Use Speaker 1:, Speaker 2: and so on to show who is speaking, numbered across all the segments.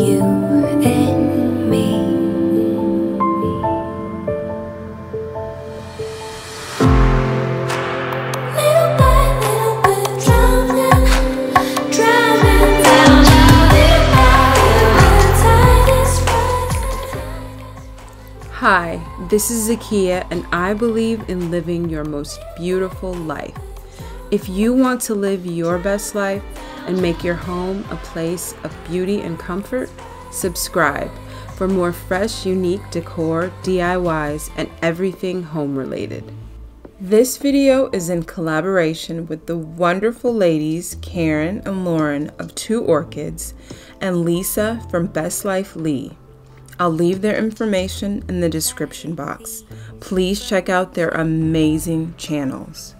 Speaker 1: you and me. Little by little, drowning down
Speaker 2: Hi, this is Zakia, and I believe in living your most beautiful life. If you want to live your best life and make your home a place of beauty and comfort, subscribe for more fresh, unique decor, DIYs, and everything home related. This video is in collaboration with the wonderful ladies Karen and Lauren of Two Orchids and Lisa from BestLifeLee. I'll leave their information in the description box. Please check out their amazing channels.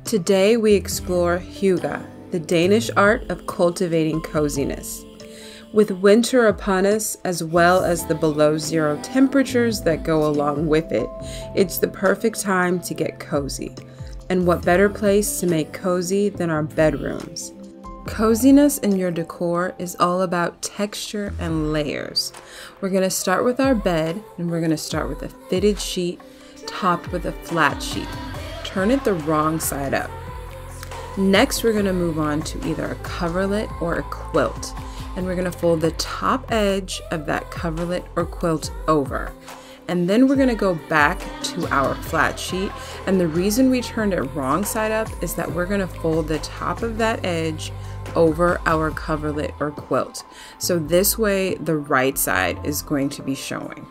Speaker 2: Today we explore HYGGE, the Danish art of cultivating coziness. With winter upon us, as well as the below zero temperatures that go along with it, it's the perfect time to get cozy. And what better place to make cozy than our bedrooms? Coziness in your decor is all about texture and layers. We're going to start with our bed, and we're going to start with a fitted sheet topped with a flat sheet. Turn it the wrong side up. Next, we're going to move on to either a coverlet or a quilt, and we're going to fold the top edge of that coverlet or quilt over. And then we're going to go back to our flat sheet, and the reason we turned it wrong side up is that we're going to fold the top of that edge over our coverlet or quilt. So this way the right side is going to be showing.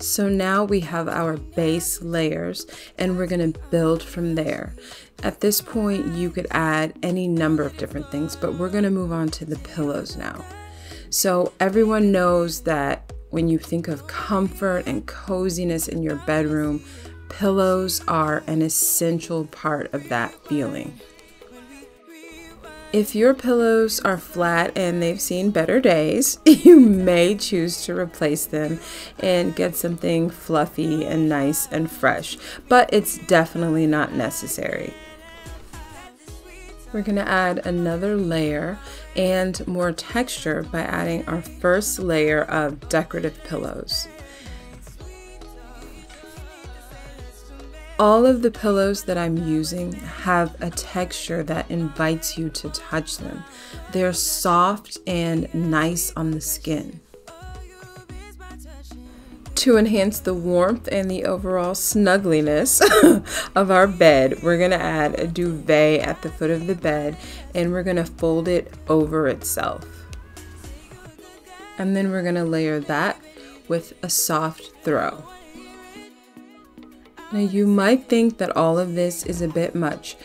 Speaker 2: So now we have our base layers, and we're going to build from there. At this point you could add any number of different things, but we're going to move on to the pillows now. So everyone knows that when you think of comfort and coziness in your bedroom, pillows are an essential part of that feeling. If your pillows are flat and they've seen better days, you may choose to replace them and get something fluffy and nice and fresh, but it's definitely not necessary. We're going to add another layer and more texture by adding our first layer of decorative pillows. All of the pillows that I'm using have a texture that invites you to touch them. They're soft and nice on the skin. To enhance the warmth and the overall snuggliness of our bed, we're going to add a duvet at the foot of the bed, and we're going to fold it over itself. And then we're going to layer that with a soft throw. Now you might think that all of this is a bit much,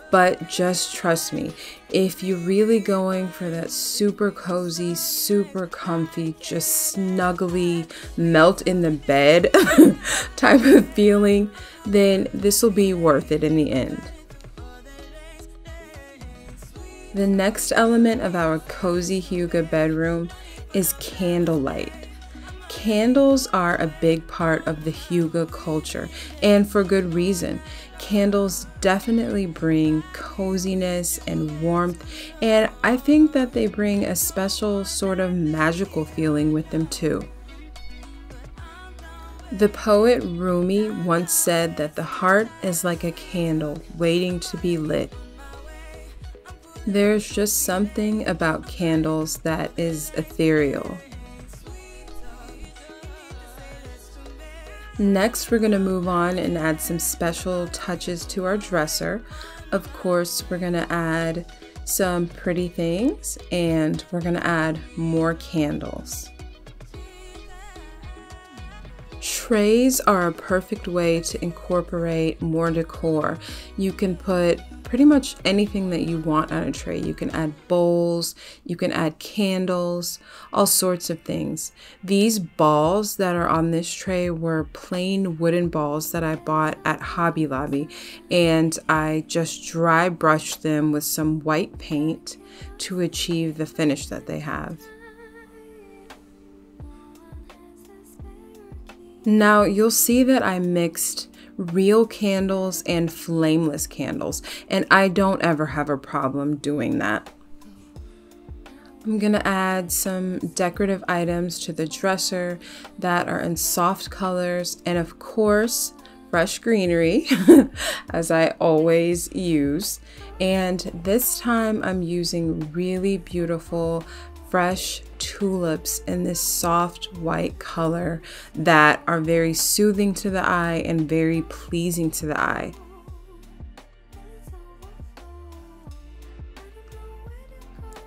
Speaker 2: but just trust me, if you're really going for that super cozy, super comfy, just snuggly, melt in the bed type of feeling, then this will be worth it in the end. The next element of our cozy HYGGE bedroom is candlelight. Candles are a big part of the HYGGE culture, and for good reason. Candles definitely bring coziness and warmth, and I think that they bring a special sort of magical feeling with them too. The poet Rumi once said that the heart is like a candle waiting to be lit. There's just something about candles that is ethereal. Next, we're going to move on and add some special touches to our dresser. Of course, we're going to add some pretty things, and we're going to add more candles. Trays are a perfect way to incorporate more decor. You can put pretty much anything that you want on a tray. You can add bowls, you can add candles, all sorts of things. These balls that are on this tray were plain wooden balls that I bought at Hobby Lobby, and I just dry brushed them with some white paint to achieve the finish that they have. Now you'll see that I mixed real candles and flameless candles, and I don't ever have a problem doing that. I'm gonna add some decorative items to the dresser that are in soft colors, and of course, fresh greenery, as I always use. And this time I'm using really beautiful fresh tulips in this soft white color that are very soothing to the eye and very pleasing to the eye.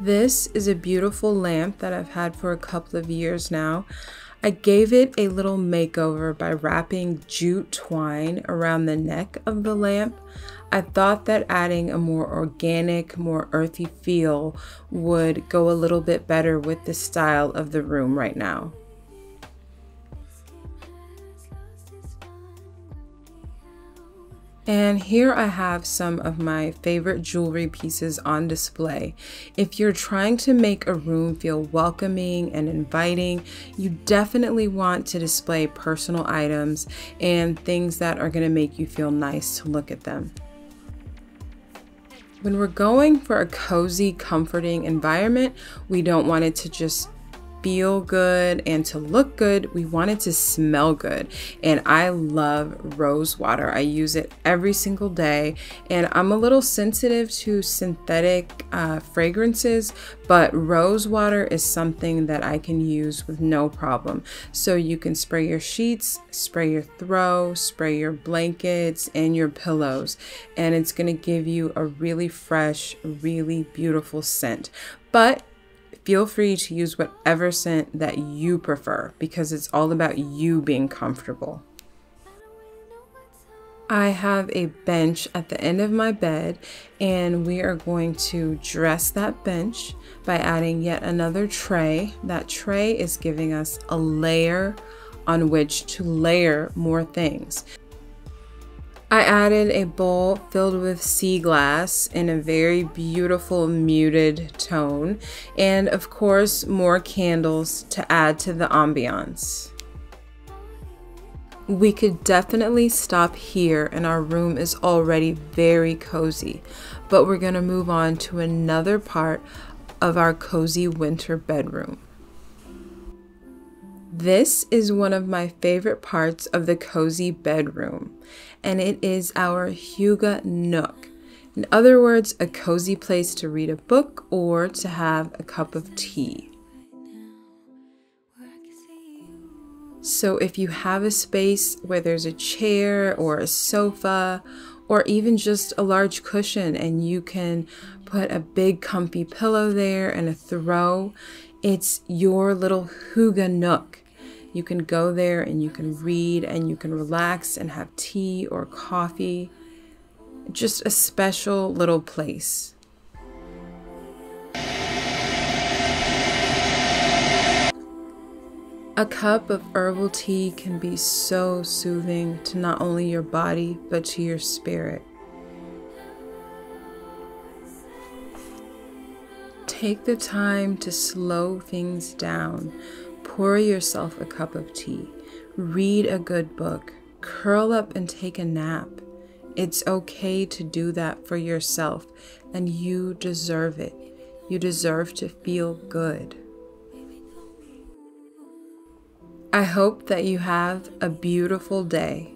Speaker 2: This is a beautiful lamp that I've had for a couple of years now. I gave it a little makeover by wrapping jute twine around the neck of the lamp. I thought that adding a more organic, more earthy feel would go a little bit better with the style of the room right now. And here I have some of my favorite jewelry pieces on display. If you're trying to make a room feel welcoming and inviting, you definitely want to display personal items and things that are going to make you feel nice to look at them. When we're going for a cozy, comforting environment, we don't want it to just feel good and to look good. We want it to smell good. And I love rose water. I use it every single day, and I'm a little sensitive to synthetic fragrances, but rose water is something that I can use with no problem. So you can spray your sheets, spray your throw, spray your blankets and your pillows, and it's going to give you a really fresh, really beautiful scent. But feel free to use whatever scent that you prefer, because it's all about you being comfortable. I have a bench at the end of my bed, and we are going to dress that bench by adding yet another tray. That tray is giving us a layer on which to layer more things. I added a bowl filled with sea glass in a very beautiful muted tone, and of course more candles to add to the ambiance. We could definitely stop here and our room is already very cozy, but we're going to move on to another part of our cozy winter bedroom. This is one of my favorite parts of the cozy bedroom, and it is our HYGGE Nook. In other words, a cozy place to read a book or to have a cup of tea. So if you have a space where there's a chair or a sofa or even just a large cushion and you can put a big comfy pillow there and a throw, it's your little HYGGE Nook. You can go there and you can read and you can relax and have tea or coffee. Just a special little place. A cup of herbal tea can be so soothing to not only your body, but to your spirit. Take the time to slow things down. Pour yourself a cup of tea. Read a good book. Curl up and take a nap. It's okay to do that for yourself, and you deserve it. You deserve to feel good. I hope that you have a beautiful day.